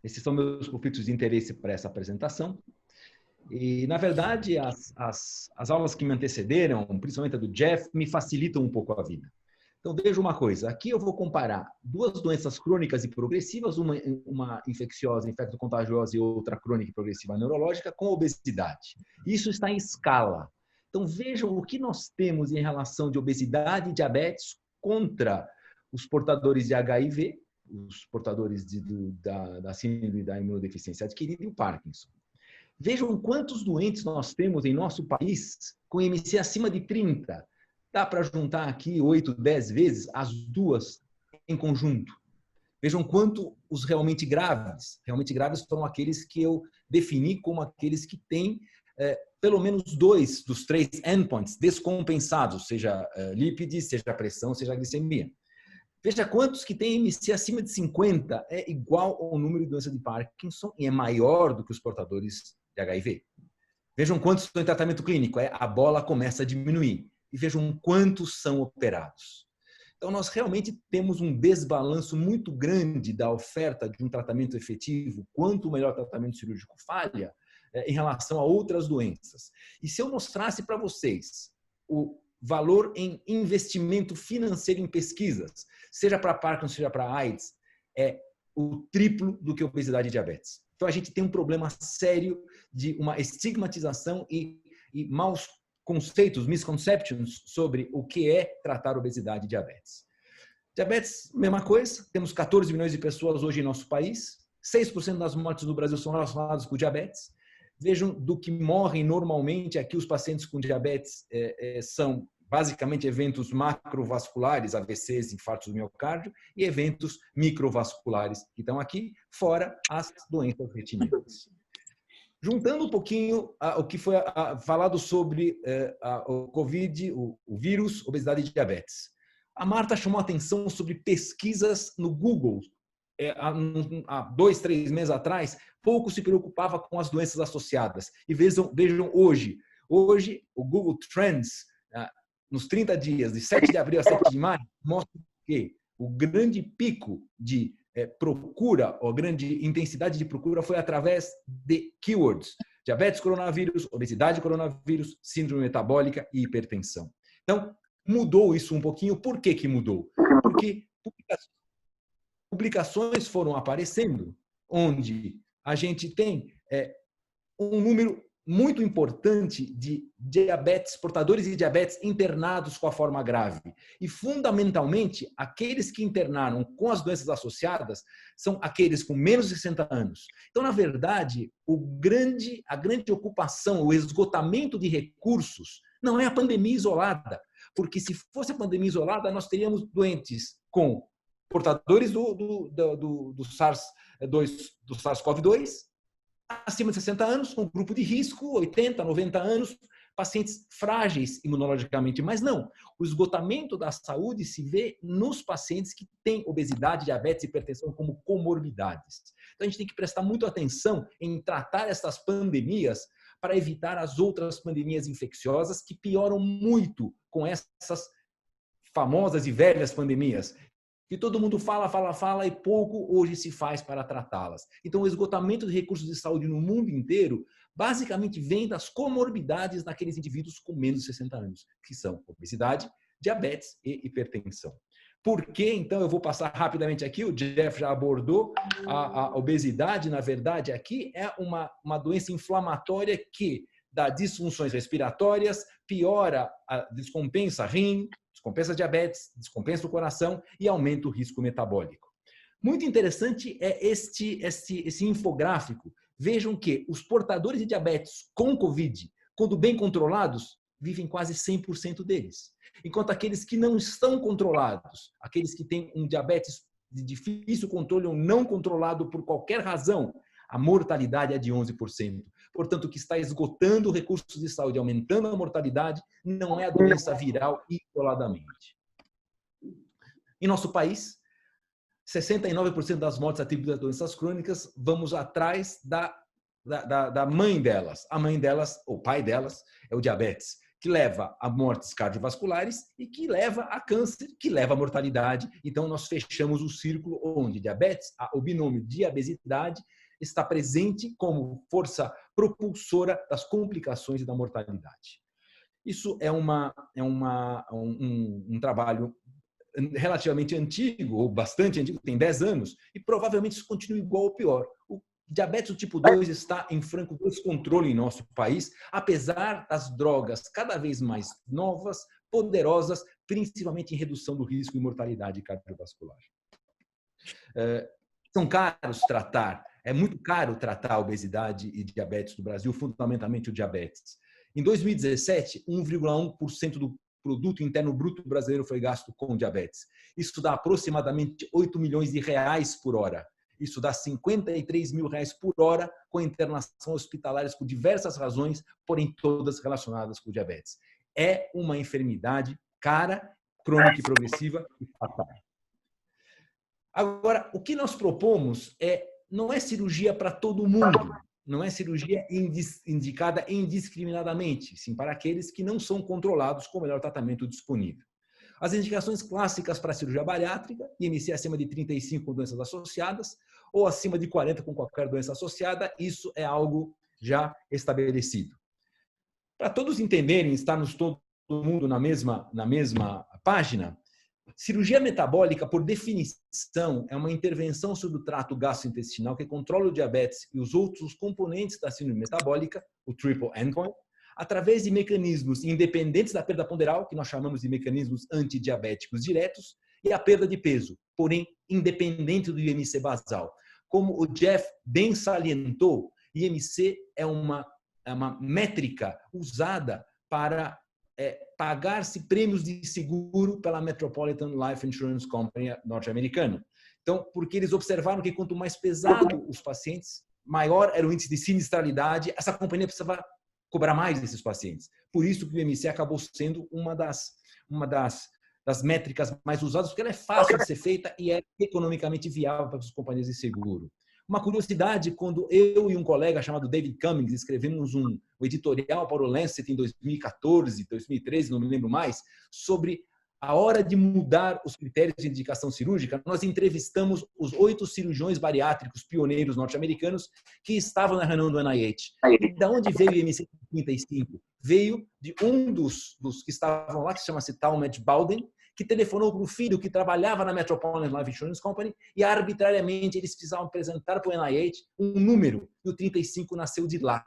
Esses são meus conflitos de interesse para essa apresentação. E, na verdade, as aulas que me antecederam, principalmente a do Jeff, me facilitam um pouco a vida. Então, veja uma coisa. Aqui eu vou comparar duas doenças crônicas e progressivas, uma infecciosa, infecto-contagiosa e outra crônica e progressiva neurológica, com obesidade. Isso está em escala. Então, vejam o que nós temos em relação de obesidade e diabetes contra os portadores de HIV, os portadores da síndrome da imunodeficiência adquirida e o Parkinson. Vejam quantos doentes nós temos em nosso país com IMC acima de 30. Dá para juntar aqui 8, 10 vezes as duas em conjunto. Vejam quanto os realmente graves. Realmente graves são aqueles que eu defini como aqueles que têm pelo menos 2 dos 3 endpoints descompensados, seja lípides, seja pressão, seja glicemia. Veja quantos que têm IMC acima de 50 é igual ao número de doença de Parkinson e é maior do que os portadores de HIV. Vejam quantos estão em tratamento clínico, a bola começa a diminuir. E vejam quantos são operados. Então, nós realmente temos um desbalanço muito grande da oferta de um tratamento efetivo, quanto o melhor tratamento cirúrgico falha, em relação a outras doenças. E se eu mostrasse para vocês o valor em investimento financeiro em pesquisas, seja para Parkinson, seja para AIDS, é o triplo do que obesidade e diabetes. Então, a gente tem um problema sério de uma estigmatização e maus conceitos, misconceptions sobre o que é tratar obesidade e diabetes. Diabetes, mesma coisa, temos 14 milhões de pessoas hoje em nosso país, 6% das mortes do Brasil são relacionadas com diabetes. Vejam do que morrem normalmente aqui os pacientes com diabetes são basicamente eventos macrovasculares, AVCs, infartos do miocárdio, e eventos microvasculares que estão aqui, fora as doenças retinianas. Juntando um pouquinho o que foi falado sobre o Covid, o vírus, obesidade e diabetes. A Marta chamou a atenção sobre pesquisas no Google. Há 2, 3 meses atrás, pouco se preocupava com as doenças associadas. E vejam hoje. Hoje, o Google Trends, nos 30 dias, de 7 de abril a 7 de maio, mostra que o grande pico de procura, ou grande intensidade de procura foi através de keywords. Diabetes, coronavírus, obesidade, coronavírus, síndrome metabólica e hipertensão. Então, mudou isso um pouquinho. Por que que mudou? Porque publicações foram aparecendo onde a gente tem um número muito importante de diabetes, portadores de diabetes internados com a forma grave. E, fundamentalmente, aqueles que internaram com as doenças associadas são aqueles com menos de 60 anos. Então, na verdade, a grande ocupação, o esgotamento de recursos não é a pandemia isolada, porque se fosse a pandemia isolada, nós teríamos doentes com portadores do SARS-CoV-2, acima de 60 anos, com grupo de risco, 80, 90 anos, pacientes frágeis imunologicamente. Mas não, o esgotamento da saúde se vê nos pacientes que têm obesidade, diabetes e hipertensão como comorbidades. Então, a gente tem que prestar muito atenção em tratar essas pandemias para evitar as outras pandemias infecciosas que pioram muito com essas famosas e velhas pandemias. Que todo mundo fala e pouco hoje se faz para tratá-las. Então, o esgotamento de recursos de saúde no mundo inteiro basicamente vem das comorbidades naqueles indivíduos com menos de 60 anos, que são obesidade, diabetes e hipertensão. Por que, então, eu vou passar rapidamente aqui, o Jeff já abordou, a obesidade, na verdade, aqui é uma doença inflamatória que dá disfunções respiratórias, piora, descompensa rim, descompensa diabetes, descompensa o coração e aumenta o risco metabólico. Muito interessante é esse infográfico. Vejam que os portadores de diabetes com Covid, quando bem controlados, vivem quase 100% deles. Enquanto aqueles que não estão controlados, aqueles que têm um diabetes de difícil controle ou não controlado por qualquer razão, a mortalidade é de 11%. Portanto, o que está esgotando recursos de saúde, aumentando a mortalidade, não é a doença viral isoladamente. Em nosso país, 69% das mortes atribuídas a doenças crônicas, vamos atrás da mãe delas. A mãe delas, ou pai delas, é o diabetes, que leva a mortes cardiovasculares e que leva a câncer, que leva a mortalidade. Então, nós fechamos o círculo onde diabetes, o binômio diabesidade, está presente como força propulsora das complicações e da mortalidade. Isso é um trabalho relativamente antigo, ou bastante antigo, tem 10 anos, e provavelmente isso continua igual ou pior. O diabetes do tipo 2 está em franco descontrole em nosso país, apesar das drogas cada vez mais novas, poderosas, principalmente em redução do risco e mortalidade cardiovascular. São caros tratar, é muito caro tratar a obesidade e diabetes no Brasil, fundamentalmente o diabetes. Em 2017, 1,1% do produto interno bruto brasileiro foi gasto com diabetes. Isso dá aproximadamente 8 milhões de reais por hora. Isso dá 53 mil reais por hora com internação hospitalares por diversas razões, porém todas relacionadas com diabetes. É uma enfermidade cara, crônica e progressiva e fatal. Agora, o que nós propomos não é cirurgia para todo mundo, não é cirurgia indicada indiscriminadamente, sim para aqueles que não são controlados com o melhor tratamento disponível. As indicações clássicas para a cirurgia bariátrica, IMC acima de 35 com doenças associadas, ou acima de 40 com qualquer doença associada, isso é algo já estabelecido. Para todos entenderem, estarmos todo mundo na mesma página, cirurgia metabólica, por definição, é uma intervenção sobre o trato gastrointestinal que controla o diabetes e os outros componentes da síndrome metabólica, o triple endpoint, através de mecanismos independentes da perda ponderal, que nós chamamos de mecanismos antidiabéticos diretos, e a perda de peso, porém independente do IMC basal. Como o Jeff bem salientou, IMC é uma métrica usada para pagar-se prêmios de seguro pela Metropolitan Life Insurance Company norte-americana. Então, porque eles observaram que quanto mais pesado os pacientes, maior era o índice de sinistralidade, essa companhia precisava cobrar mais desses pacientes. Por isso que o IMC acabou sendo uma das métricas mais usadas, porque ela é fácil de ser feita e é economicamente viável para as companhias de seguro. Uma curiosidade, quando eu e um colega chamado David Cummings escrevemos um editorial para o Lancet em 2014, 2013, não me lembro mais, sobre a hora de mudar os critérios de indicação cirúrgica, nós entrevistamos os 8 cirurgiões bariátricos pioneiros norte-americanos que estavam na reunião do NIH. E de onde veio o IMC 35? Veio de um dos que estavam lá, que chama-se Talmadge Bowden, que telefonou para o filho que trabalhava na Metropolitan Life Insurance Company e arbitrariamente eles precisavam apresentar para o NIH um número, e o 35 nasceu de lá,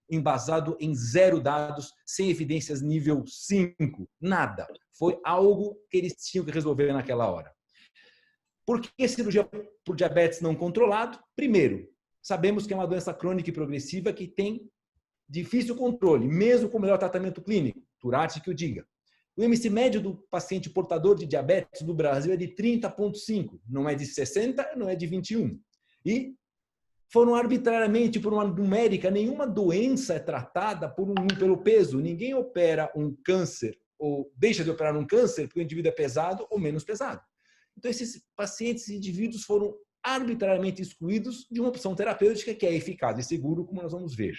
embasado em 0 dados, sem evidências nível 5, nada. Foi algo que eles tinham que resolver naquela hora. Por que cirurgia por diabetes não controlado? Primeiro, sabemos que é uma doença crônica e progressiva que tem difícil controle, mesmo com o melhor tratamento clínico, Turati que o diga. O IMC médio do paciente portador de diabetes no Brasil é de 30,5, não é de 60, não é de 21. E foram arbitrariamente, por uma numérica, nenhuma doença é tratada pelo peso. Ninguém opera um câncer ou deixa de operar um câncer porque o indivíduo é pesado ou menos pesado. Então, esses pacientes e indivíduos foram arbitrariamente excluídos de uma opção terapêutica que é eficaz e seguro, como nós vamos ver.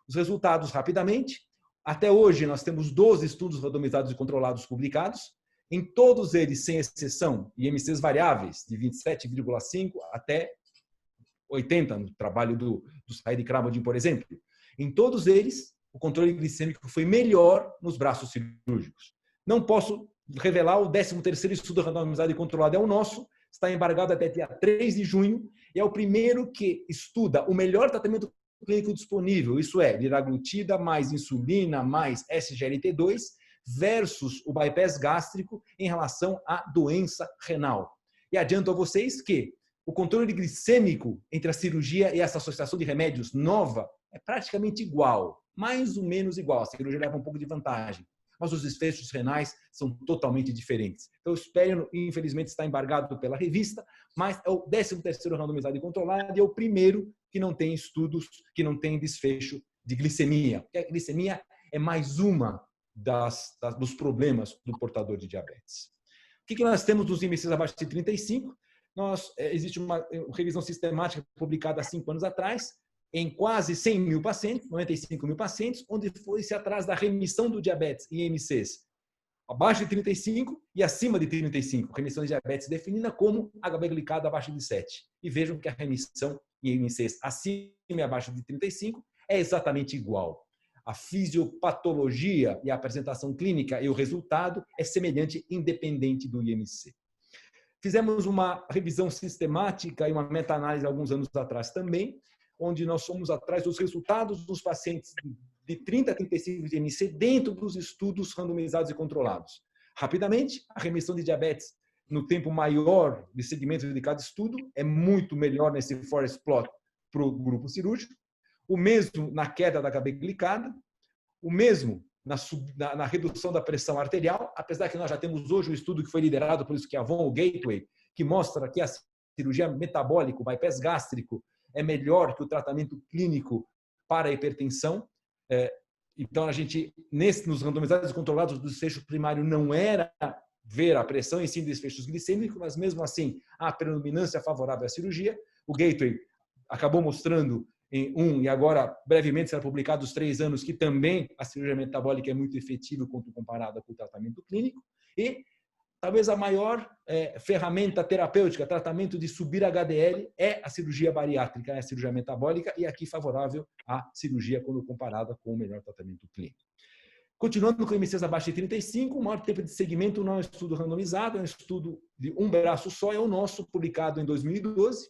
Os resultados, rapidamente. Até hoje, nós temos 12 estudos randomizados e controlados publicados. Em todos eles, sem exceção, IMCs variáveis, de 27,5 até 80, no trabalho do Said Kramadin, por exemplo. Em todos eles, o controle glicêmico foi melhor nos braços cirúrgicos. Não posso revelar, o 13º estudo randomizado e controlado é o nosso, está embargado até dia 3 de junho, e é o primeiro que estuda o melhor tratamento clínico disponível, isso é, liraglutida mais insulina mais SGLT2 versus o bypass gástrico em relação à doença renal. E adianto a vocês que o controle glicêmico entre a cirurgia e essa associação de remédios nova é praticamente igual, mais ou menos igual. A cirurgia leva um pouco de vantagem, mas os desfechos renais são totalmente diferentes. Então, o espelho, infelizmente, está embargado pela revista, mas é o 13º randomizado e controlado e é o primeiro que não tem estudos, que não tem desfecho de glicemia. Porque a glicemia é mais uma dos problemas do portador de diabetes. O que nós temos nos IMCs abaixo de 35? Existe uma revisão sistemática publicada há 5 anos atrás, em quase 100 mil pacientes, 95 mil pacientes, onde foi-se atrás da remissão do diabetes em IMCs abaixo de 35 e acima de 35. Remissão de diabetes definida como HB glicado abaixo de 7. E vejam que a remissão em IMCs acima e abaixo de 35 é exatamente igual. A fisiopatologia e a apresentação clínica e o resultado é semelhante, independente do IMC. Fizemos uma revisão sistemática e uma meta-análise alguns anos atrás também, onde nós fomos atrás dos resultados dos pacientes de 30 a 35 de IMC dentro dos estudos randomizados e controlados. Rapidamente, a remissão de diabetes no tempo maior de segmento de cada estudo é muito melhor nesse forest plot para o grupo cirúrgico, o mesmo na queda da HB glicada, o mesmo na redução da pressão arterial, apesar que nós já temos hoje um estudo que foi liderado por Schiavon, o Gateway, que mostra que a cirurgia metabólica, o bypass gástrico, é melhor que o tratamento clínico para a hipertensão. Então, a gente, nos randomizados controlados do desfecho primário, não era ver a pressão em si desfechos glicêmicos, mas mesmo assim, a predominância favorável à cirurgia. O Gateway acabou mostrando e agora brevemente será publicado os 3 anos, que também a cirurgia metabólica é muito efetiva quando comparada com o tratamento clínico. E talvez a maior ferramenta terapêutica, tratamento de subir HDL, é a cirurgia bariátrica, é a cirurgia metabólica, e aqui favorável à cirurgia quando comparada com o melhor tratamento clínico. Continuando com IMCs abaixo de 35, o maior tempo de segmento não é um estudo randomizado, é um estudo de um braço só, é o nosso, publicado em 2012,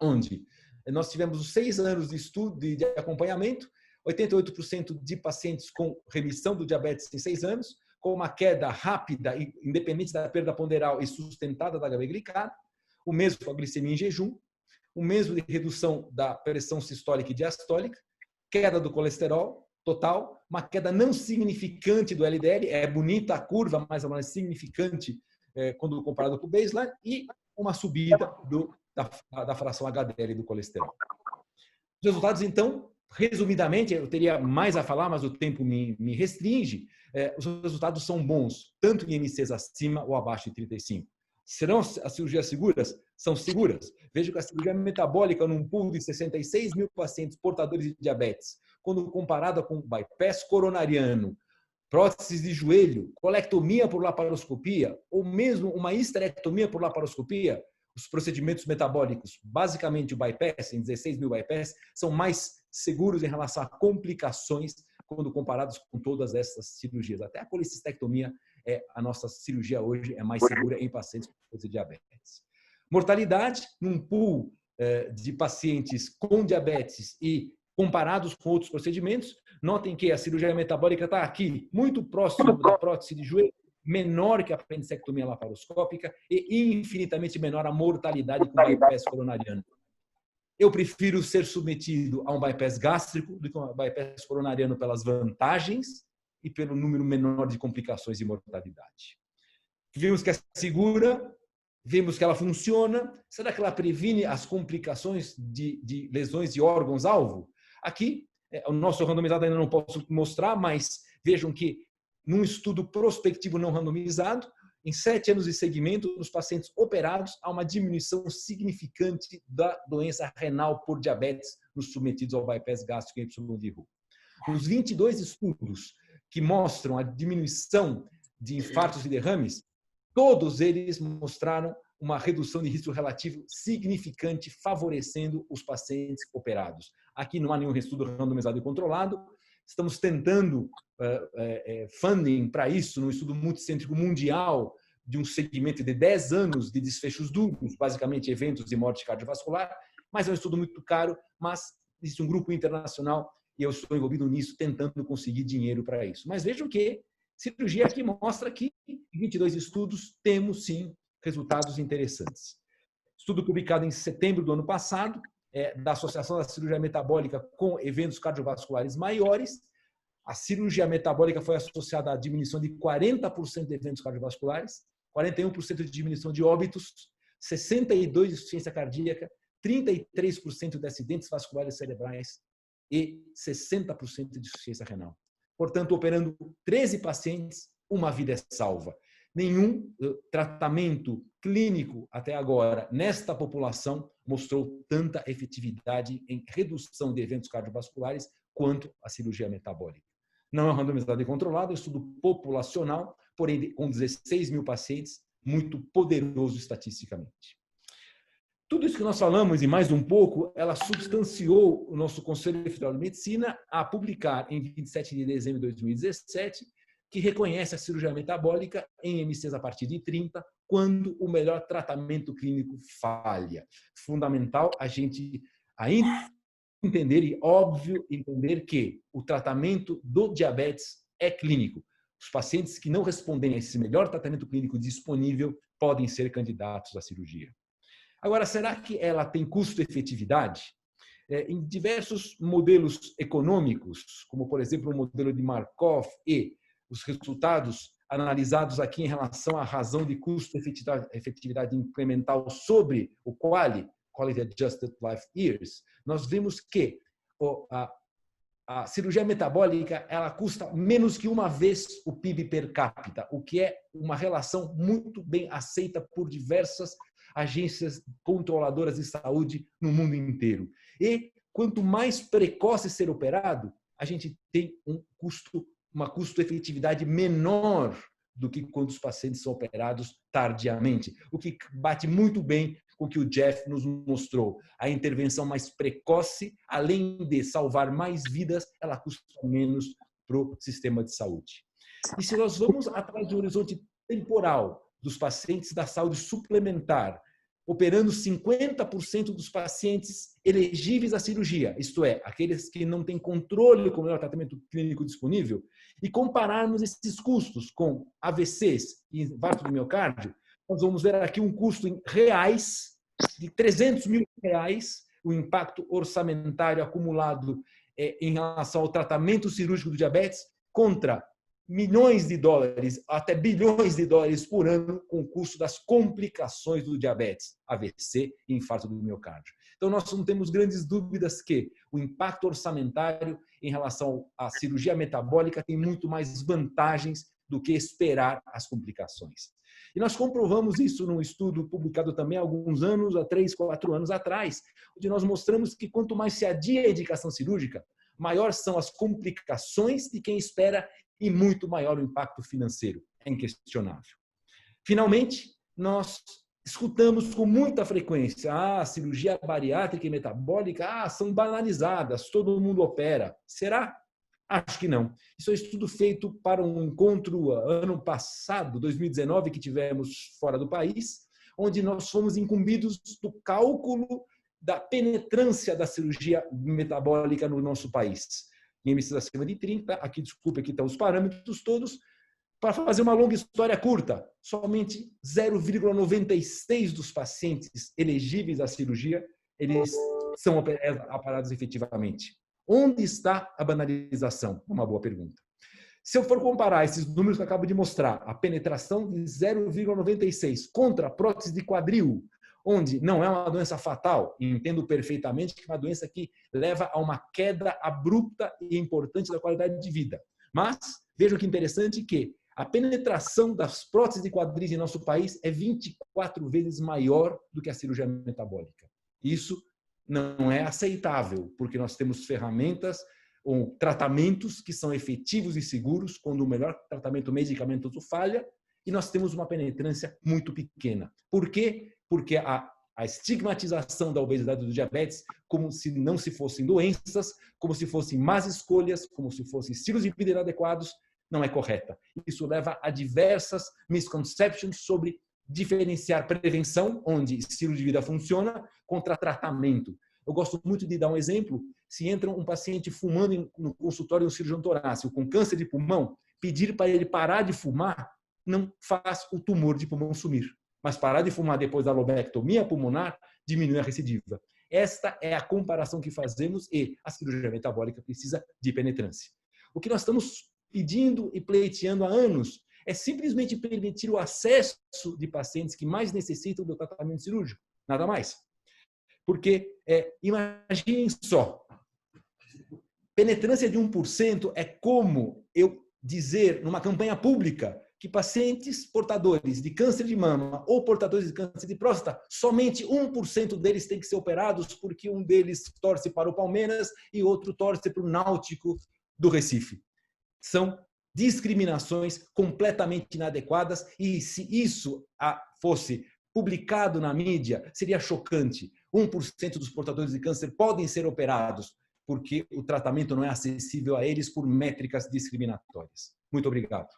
onde nós tivemos 6 anos de estudo de acompanhamento, 88% de pacientes com remissão do diabetes em 6 anos, com uma queda rápida, independente da perda ponderal e sustentada da HB glicada, o mesmo com a glicemia em jejum, o mesmo de redução da pressão sistólica e diastólica, queda do colesterol total, uma queda não significante do LDL, é bonita a curva, mas não é significante quando comparado com o baseline, e uma subida da fração HDL do colesterol. Os resultados, então, resumidamente, eu teria mais a falar, mas o tempo me restringe. Os resultados são bons, tanto em IMCs acima ou abaixo de 35. Serão as cirurgias seguras? São seguras. Veja que a cirurgia metabólica, num pool de 66 mil pacientes portadores de diabetes, quando comparada com bypass coronariano, próteses de joelho, colectomia por laparoscopia, ou mesmo uma histerectomia por laparoscopia, os procedimentos metabólicos, basicamente o bypass, em 16 mil bypass, são mais seguros em relação a complicações quando comparados com todas essas cirurgias. Até a colecistectomia, a nossa cirurgia hoje é mais segura em pacientes com diabetes. Mortalidade, num pool de pacientes com diabetes e comparados com outros procedimentos, notem que a cirurgia metabólica está aqui, muito próximo da prótese de joelho, menor que a apendicectomia laparoscópica e infinitamente menor a mortalidade com bypass coronariano. Eu prefiro ser submetido a um bypass gástrico do que a um bypass coronariano pelas vantagens e pelo número menor de complicações e mortalidade. Vimos que é segura, vimos que ela funciona. Será que ela previne as complicações de lesões de órgãos-alvo? Aqui, o nosso randomizado ainda não posso mostrar, mas vejam que num estudo prospectivo não randomizado, em 7 anos de segmento, nos pacientes operados, há uma diminuição significante da doença renal por diabetes nos submetidos ao bypass gástrico em Y de Roux. Nos 22 estudos que mostram a diminuição de infartos e derrames, todos eles mostraram uma redução de risco relativo significante, favorecendo os pacientes operados. Aqui não há nenhum estudo randomizado e controlado. Estamos tentando funding para isso, num estudo multicêntrico mundial de um segmento de 10 anos de desfechos duros, basicamente eventos de morte cardiovascular, mas é um estudo muito caro, mas existe um grupo internacional e eu estou envolvido nisso, tentando conseguir dinheiro para isso. Mas vejam que cirurgia aqui mostra que em 22 estudos temos, sim, resultados interessantes. Estudo publicado em setembro do ano passado, da Associação da Cirurgia Metabólica com eventos cardiovasculares maiores. A cirurgia metabólica foi associada à diminuição de 40% de eventos cardiovasculares, 41% de diminuição de óbitos, 62% de insuficiência cardíaca, 33% de acidentes vasculares cerebrais e 60% de insuficiência renal. Portanto, operando 13 pacientes, uma vida é salva. Nenhum tratamento clínico até agora, nesta população, mostrou tanta efetividade em redução de eventos cardiovasculares quanto a cirurgia metabólica. Não é randomizado e controlado, é um estudo populacional, porém com 16 mil pacientes, muito poderoso estatisticamente. Tudo isso que nós falamos e mais um pouco, ela substanciou o nosso Conselho Federal de Medicina a publicar em 27 de dezembro de 2017 que reconhece a cirurgia metabólica em MCs a partir de 30 quando o melhor tratamento clínico falha. Fundamental a gente ainda entender e óbvio entender que o tratamento do diabetes é clínico. Os pacientes que não responderem a esse melhor tratamento clínico disponível podem ser candidatos à cirurgia. Agora, será que ela tem custo-efetividade? Em diversos modelos econômicos, como, por exemplo, o modelo de Markov e os resultados analisados aqui em relação à razão de custo-efetividade incremental sobre o Quality Adjusted Life Years, nós vimos que a cirurgia metabólica ela custa menos que uma vez o PIB per capita, o que é uma relação muito bem aceita por diversas agências controladoras de saúde no mundo inteiro. E quanto mais precoce ser operado, a gente tem uma custo-efetividade menor do que quando os pacientes são operados tardiamente, o que bate muito bem com o que o Jeff nos mostrou. A intervenção mais precoce, além de salvar mais vidas, ela custa menos para o sistema de saúde. E se nós vamos atrás do horizonte temporal dos pacientes da saúde suplementar, operando 50% dos pacientes elegíveis à cirurgia, isto é, aqueles que não têm controle com o melhor tratamento clínico disponível, e compararmos esses custos com AVCs e infarto do miocárdio, nós vamos ver aqui um custo em reais de R$300 mil, o impacto orçamentário acumulado em relação ao tratamento cirúrgico do diabetes contra milhões de dólares, até bilhões de dólares por ano com o custo das complicações do diabetes, AVC e infarto do miocárdio. Então, nós não temos grandes dúvidas que o impacto orçamentário em relação à cirurgia metabólica tem muito mais vantagens do que esperar as complicações. E nós comprovamos isso num estudo publicado também há alguns anos, há 3, 4 anos atrás, onde nós mostramos que quanto mais se adia a indicação cirúrgica, maior são as complicações de quem espera e muito maior o impacto financeiro. É inquestionável. Finalmente, nós escutamos com muita frequência: a cirurgia bariátrica e metabólica são banalizadas, todo mundo opera. Será? Acho que não. Isso é um estudo feito para um encontro ano passado, 2019, que tivemos fora do país, onde nós fomos incumbidos do cálculo da penetrância da cirurgia metabólica no nosso país. Em MCs acima de 30, aqui, desculpe, aqui estão os parâmetros todos. Para fazer uma longa história curta, somente 0,96% dos pacientes elegíveis à cirurgia, eles são operados efetivamente. Onde está a banalização? Uma boa pergunta. Se eu for comparar esses números que eu acabo de mostrar, a penetração de 0,96 contra a prótese de quadril, onde não é uma doença fatal, e entendo perfeitamente que é uma doença que leva a uma queda abrupta e importante da qualidade de vida. Mas, vejam que interessante que a penetração das próteses de quadris em nosso país é 24 vezes maior do que a cirurgia metabólica. Isso não é aceitável, porque nós temos ferramentas ou tratamentos que são efetivos e seguros quando o melhor tratamento medicamentoso falha, e nós temos uma penetrância muito pequena. Por quê? Porque a estigmatização da obesidade e do diabetes como se não se fossem doenças, como se fossem más escolhas, como se fossem estilos de vida inadequados, não é correta. Isso leva a diversas misconceptions sobre diferenciar prevenção, onde estilo de vida funciona, contra tratamento. Eu gosto muito de dar um exemplo. Se entra um paciente fumando no consultório de um cirurgião torácico com câncer de pulmão, pedir para ele parar de fumar não faz o tumor de pulmão sumir. Mas parar de fumar depois da lobectomia pulmonar diminui a recidiva. Esta é a comparação que fazemos e a cirurgia metabólica precisa de penetrância. O que nós estamos pedindo e pleiteando há anos é simplesmente permitir o acesso de pacientes que mais necessitam do tratamento cirúrgico. Nada mais. Porque, imaginem só, penetrância de 1% é como eu dizer numa campanha pública que pacientes portadores de câncer de mama ou portadores de câncer de próstata, somente 1% deles tem que ser operados porque um deles torce para o Palmeiras e outro torce para o Náutico do Recife. São discriminações completamente inadequadas e se isso fosse publicado na mídia, seria chocante. 1% dos portadores de câncer podem ser operados porque o tratamento não é acessível a eles por métricas discriminatórias. Muito obrigado.